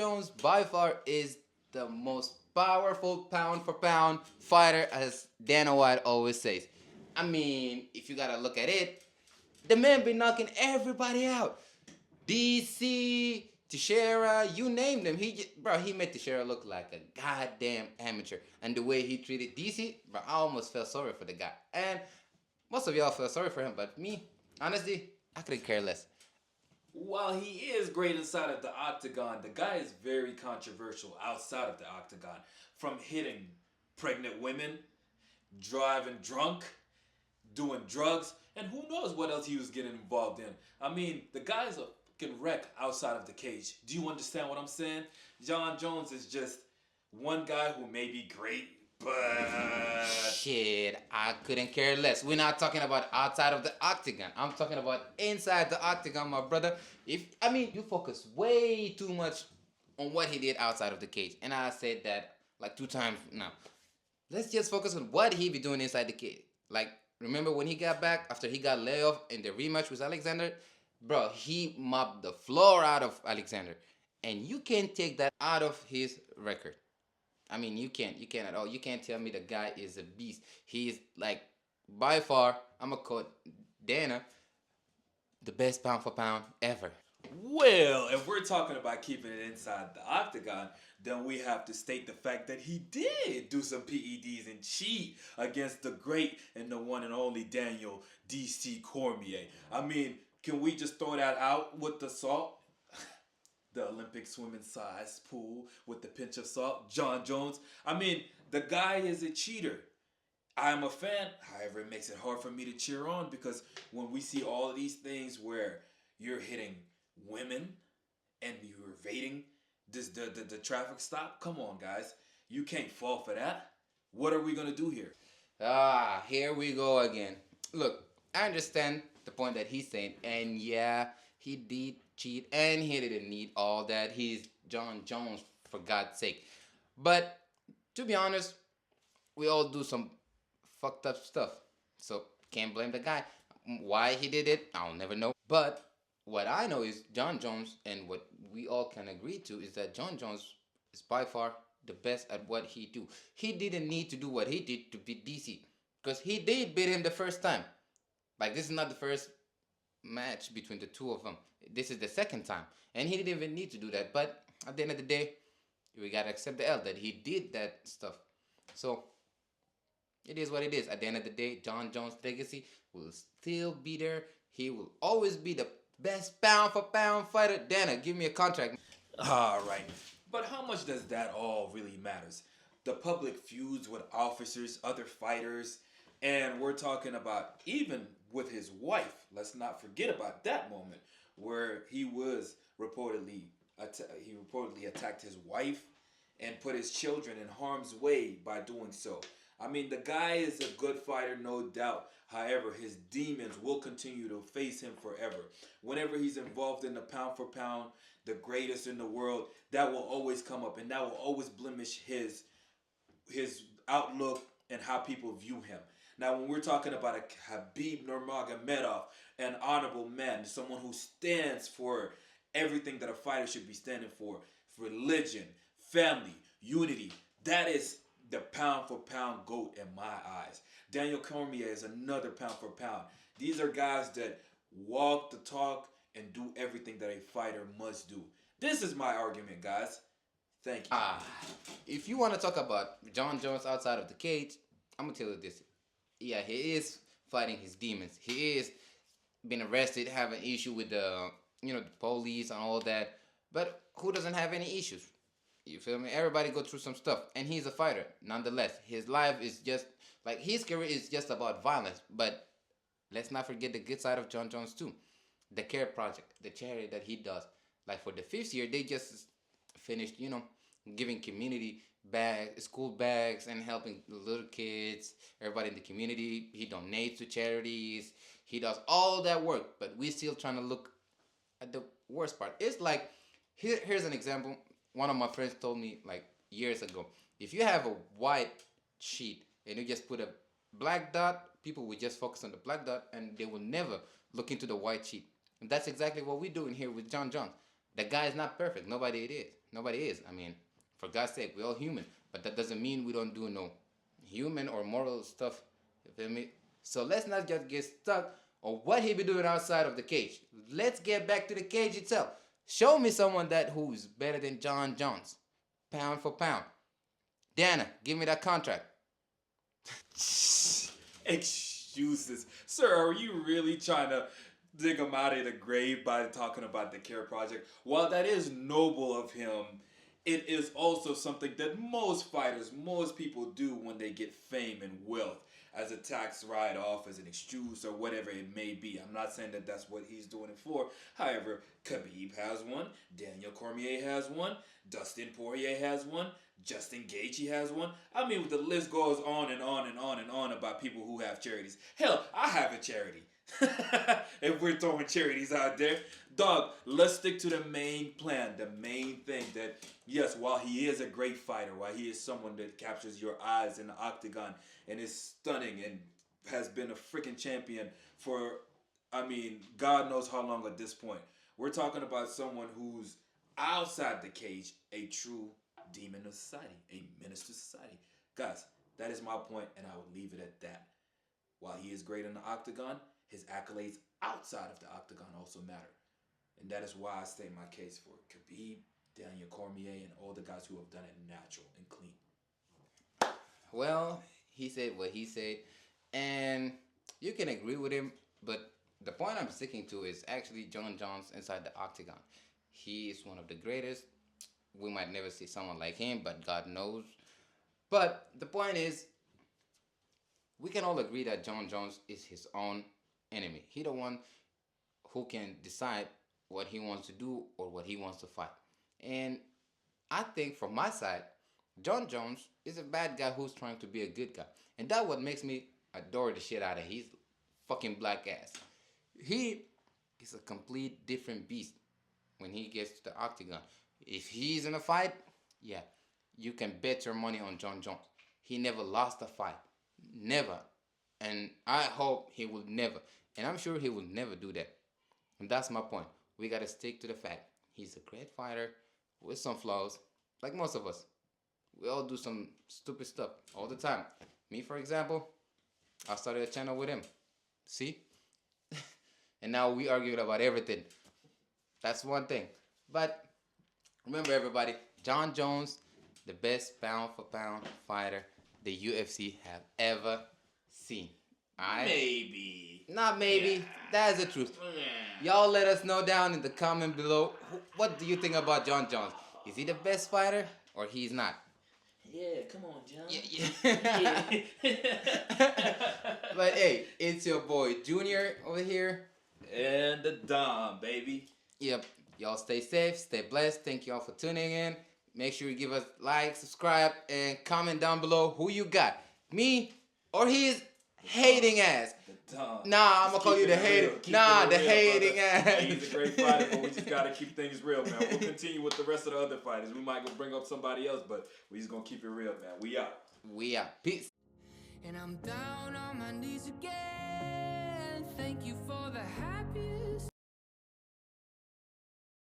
Jones by far is the most powerful pound for pound fighter, as Dana White always says. I mean, if you gotta look at it, the man been knocking everybody out. DC, Teixeira, you name them. He made Teixeira look like a goddamn amateur. And the way he treated DC, bro, I almost felt sorry for the guy. And most of y'all felt sorry for him, but me, honestly, I couldn't care less. While he is great inside of the octagon, the guy is very controversial outside of the octagon. From hitting pregnant women, driving drunk, doing drugs, and who knows what else he was getting involved in. I mean, the guy's a fucking wreck outside of the cage. Do you understand what I'm saying? Jon Jones is just one guy who may be great, but shit, I couldn't care less. We're not talking about outside of the octagon. I'm talking about inside the octagon, my brother. You focus way too much on what he did outside of the cage, and I said that like 2 times now. Let's just focus on what he be doing inside the cage. Like, remember when he got back after he got laid off in the rematch with Alexander? Bro, he mopped the floor out of Alexander. And you can't take that out of his record. I mean, you can't at all. You can't tell me the guy is a beast. He's like, by far, I'm going to quote Dana, the best pound for pound ever. Well, if we're talking about keeping it inside the octagon, then we have to state the fact that he did do some PEDs and cheat against the great and the one and only Daniel DC Cormier. I mean, can we just throw that out with the salt? The Olympic swimming size pool with the pinch of salt. Jon Jones. I mean, the guy is a cheater. I'm a fan. However, it makes it hard for me to cheer on because when we see all of these things where you're hitting women and you're evading the traffic stop, come on, guys. You can't fall for that. What are we going to do here? Here we go again. Look, I understand the point that he's saying, and yeah, he did cheat, and he didn't need all that. He's Jon Jones, for God's sake. But to be honest, we all do some fucked up stuff. So can't blame the guy. Why he did it, I'll never know. But what I know is Jon Jones, and what we all can agree to is that Jon Jones is by far the best at what he do. He didn't need to do what he did to beat DC, because he did beat him the first time. Like, this is not the first match between the two of them. This is the second time. And he didn't even need to do that. But at the end of the day, we got to accept the L that he did that stuff. So, it is what it is. At the end of the day, Jon Jones' legacy will still be there. He will always be the best pound for pound fighter. Dana, give me a contract. All right. But how much does that all really matters? The public feuds with officers, other fighters, and we're talking about even with his wife. Let's not forget about that moment where he reportedly attacked his wife and put his children in harm's way by doing so. I mean, the guy is a good fighter, no doubt. However, his demons will continue to face him forever. Whenever he's involved in the pound for pound, the greatest in the world, that will always come up, and that will always blemish his outlook and how people view him. Now, when we're talking about a Khabib Nurmagomedov, an honorable man, someone who stands for everything that a fighter should be standing for religion, family, unity, that is the pound for pound GOAT in my eyes. Daniel Cormier is another pound for pound. These are guys that walk the talk and do everything that a fighter must do. This is my argument, guys. Thank you. If you want to talk about Jon Jones outside of the cage, I'm going to tell you this. Yeah, he is fighting his demons. He is being arrested, having issue with the police and all that. But who doesn't have any issues? You feel me? Everybody go through some stuff. And he's a fighter, nonetheless. His life is just, like, his career is just about violence. But let's not forget the good side of Jon Jones, too. The CARE project, the charity that he does. Like, for the 5th year, they just finished, giving community bags, school bags, and helping the little kids, everybody in the community. He donates to charities. He does all that work, but we're still trying to look at the worst part. It's like, here's an example. One of my friends told me, like, years ago, if you have a white sheet and you just put a black dot, people will just focus on the black dot and they will never look into the white sheet. And that's exactly what we're doing here with Jon Jones. The guy is not perfect. Nobody it is. Nobody is. I mean, for God's sake, we're all human. But that doesn't mean we don't do no human or moral stuff. You feel me? So let's not just get stuck on what he be doing outside of the cage. Let's get back to the cage itself. Show me someone that who's better than Jon Jones, pound for pound. Dana, give me that contract. Excuses. Sir, are you really trying to dig him out of the grave by talking about the Care Project? While that is noble of him, it is also something that most fighters, most people do when they get fame and wealth as a tax write-off, as an excuse, or whatever it may be. I'm not saying that that's what he's doing it for. However, Khabib has one, Daniel Cormier has one, Dustin Poirier has one, Justin Gaethje has one. I mean, the list goes on and on and on and on about people who have charities. Hell, I have a charity. If we're throwing charities out there, dog, let's stick to the main plan, the main thing that, yes, while he is a great fighter, while he is someone that captures your eyes in the octagon and is stunning and has been a freaking champion for, I mean, God knows how long at this point. We're talking about someone who's outside the cage, a true demon of society, a menace to society. Guys, that is my point, and I would leave it at that. While he is great in the octagon, his accolades outside of the octagon also matter. And that is why I state my case for Khabib, Daniel Cormier, and all the guys who have done it natural and clean. Well, he said what he said, and you can agree with him, but the point I'm sticking to is actually Jon Jones inside the octagon. He is one of the greatest. We might never see someone like him, but God knows. But the point is, we can all agree that Jon Jones is his own enemy. He the one who can decide what he wants to do or what he wants to fight. And I think from my side, Jon Jones is a bad guy who's trying to be a good guy. And that's what makes me adore the shit out of his fucking black ass. He is a complete different beast when he gets to the octagon. If he's in a fight, yeah, you can bet your money on Jon Jones. He never lost a fight. Never. And I hope he will never. And I'm sure he will never do that. And that's my point. We got to stick to the fact. He's a great fighter with some flaws, like most of us. We all do some stupid stuff all the time. Me, for example, I started a channel with him. See? And now we arguing about everything. That's one thing. But remember, everybody, Jon Jones, the best pound for pound fighter the UFC have ever seen. Alright? Maybe. Not maybe. Yeah. That's the truth. Y'all let us know down in the comment below. What do you think about Jon Jones? Is he the best fighter or he's not? Yeah, come on, John. Yeah. But hey, it's your boy Junior over here. And the Dom, baby. Yep. Y'all stay safe, stay blessed. Thank y'all for tuning in. Make sure you give us like, subscribe, and comment down below who you got. Me or his hating ass. Nah, I'm gonna call you the hating. Nah, the hating ass. He's a great fighter, but we just gotta keep things real, man. We'll continue with the rest of the other fighters. We might go bring up somebody else, but we just gonna keep it real, man. We out. We out. Peace. And I'm down on my knees again. Thank you for the happiest